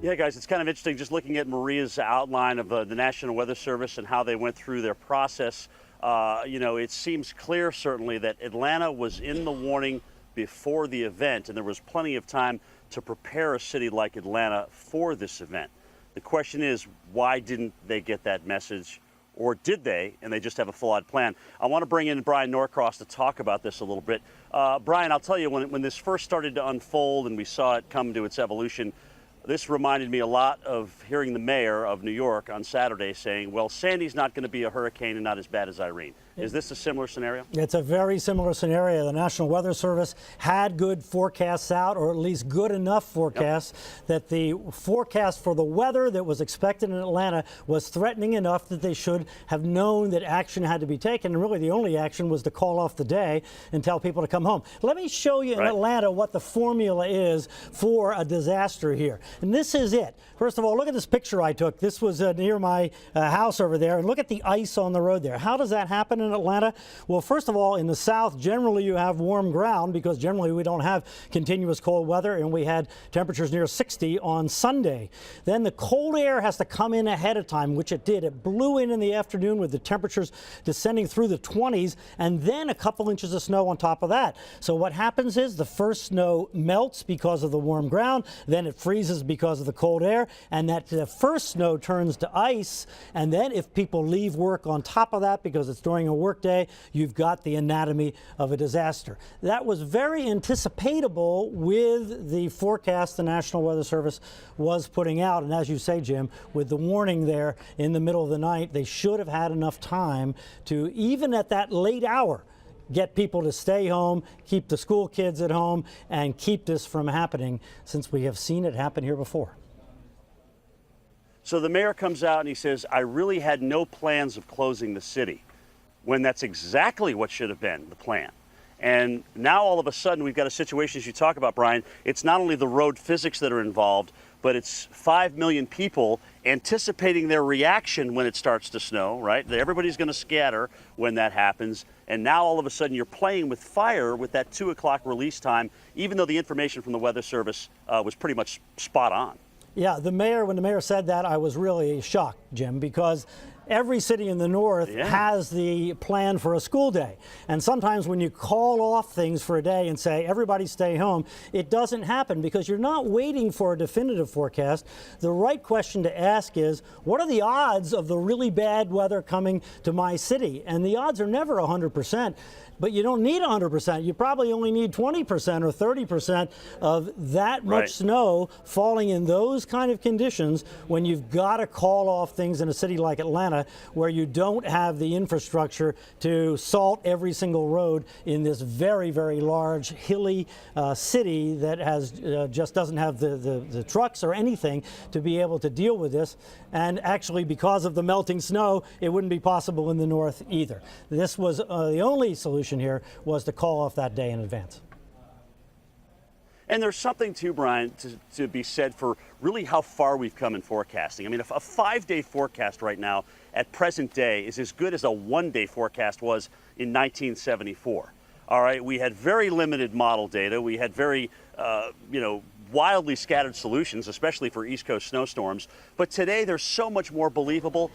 Yeah, guys, it's kind of interesting just looking at Maria's outline of the National Weather Service and how they went through their process. It seems clear, certainly, that Atlanta was in the warning before the event, and there was plenty of time to prepare a city like Atlanta for this event. The question is, why didn't they get that message? Or did they, and they just have a flawed plan? I want to bring in Bryan Norcross to talk about this a little bit. Bryan, I'll tell you, when this first started to unfold and we saw it come to its evolution, this reminded me a lot of hearing the mayor of New York on Saturday saying, well, Sandy's not going to be a hurricane and not as bad as Irene. Is this a similar scenario? It's a very similar scenario. The National Weather Service had good forecasts out, or at least good enough forecasts, that the forecast for the weather that was expected in Atlanta was threatening enough that they should have known that action had to be taken. And really the only action was to call off the day and tell people to come home. Let me show you in Atlanta what the formula is for a disaster here. And this is it. First of all, look at this picture I took. This was near my house over there. And look at the ice on the road there. How does that happen in Atlanta? Well, first of all, in the south, generally you have warm ground because generally we don't have continuous cold weather, and we had temperatures near 60 on Sunday. Then the cold air has to come in ahead of time, which it did. It blew in the afternoon with the temperatures descending through the 20s, and then a couple inches of snow on top of that. So what happens is the first snow melts because of the warm ground, then it freezes because of the cold air, and that the first snow turns to ice, and then if people leave work on top of that because it's during a work day, you've got the anatomy of a disaster. That was very anticipatable with the forecast the National Weather Service was putting out, and as you say, Jim, with the warning there in the middle of the night, they should have had enough time to, even at that late hour, get people to stay home, keep the school kids at home, and keep this from happening, since we have seen it happen here before. So the mayor comes out and he says, I really had no plans of closing the city, when that's exactly what should have been the plan. And now all of a sudden we've got a situation, as you talk about, Bryan, it's not only the road physics that are involved, but it's 5 million people anticipating their reaction when it starts to snow, right? Everybody's going to scatter when that happens. And now all of a sudden you're playing with fire with that 2 o'clock release time, even though the information from the Weather Service was pretty much spot on. Yeah, when the mayor said that, I was really shocked, Jim, because every city in the north has the plan for a school day. And sometimes when you call off things for a day and say, everybody stay home, it doesn't happen because you're not waiting for a definitive forecast. The right question to ask is, what are the odds of the really bad weather coming to my city? And the odds are never 100%. But you don't need 100%. You probably only need 20% or 30% of that much snow falling in those kind of conditions when you've got to call off things in a city like Atlanta, where you don't have the infrastructure to salt every single road in this very, very large, hilly city that has just doesn't have the trucks or anything to be able to deal with this. And actually, because of the melting snow, it wouldn't be possible in the north either. This was the only solution here was to call off that day in advance. And there's something too, Bryan, to be said for really how far we've come in forecasting. I mean, a 5-day forecast right now at present day is as good as a 1-day forecast was in 1974. All right, we had very limited model data. We had very, wildly scattered solutions, especially for East Coast snowstorms. But today they're so much more believable.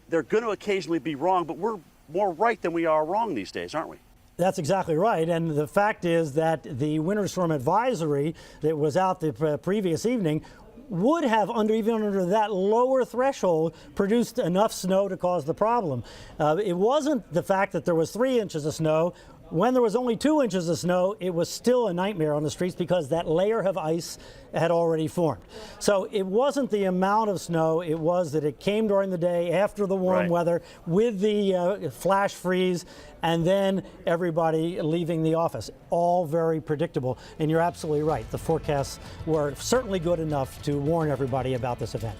They're going to occasionally be wrong, but we're more right than we are wrong these days, aren't we? That's exactly right. And the fact is that the winter storm advisory that was out the previous evening would have, even under that lower threshold, produced enough snow to cause the problem. It wasn't the fact that there was 3 inches of snow. When there was only 2 inches of snow, it was still a nightmare on the streets because that layer of ice had already formed. So it wasn't the amount of snow, it was that it came during the day after the warm weather with the flash freeze, and then everybody leaving the office. All very predictable. And you're absolutely right. The forecasts were certainly good enough to warn everybody about this event.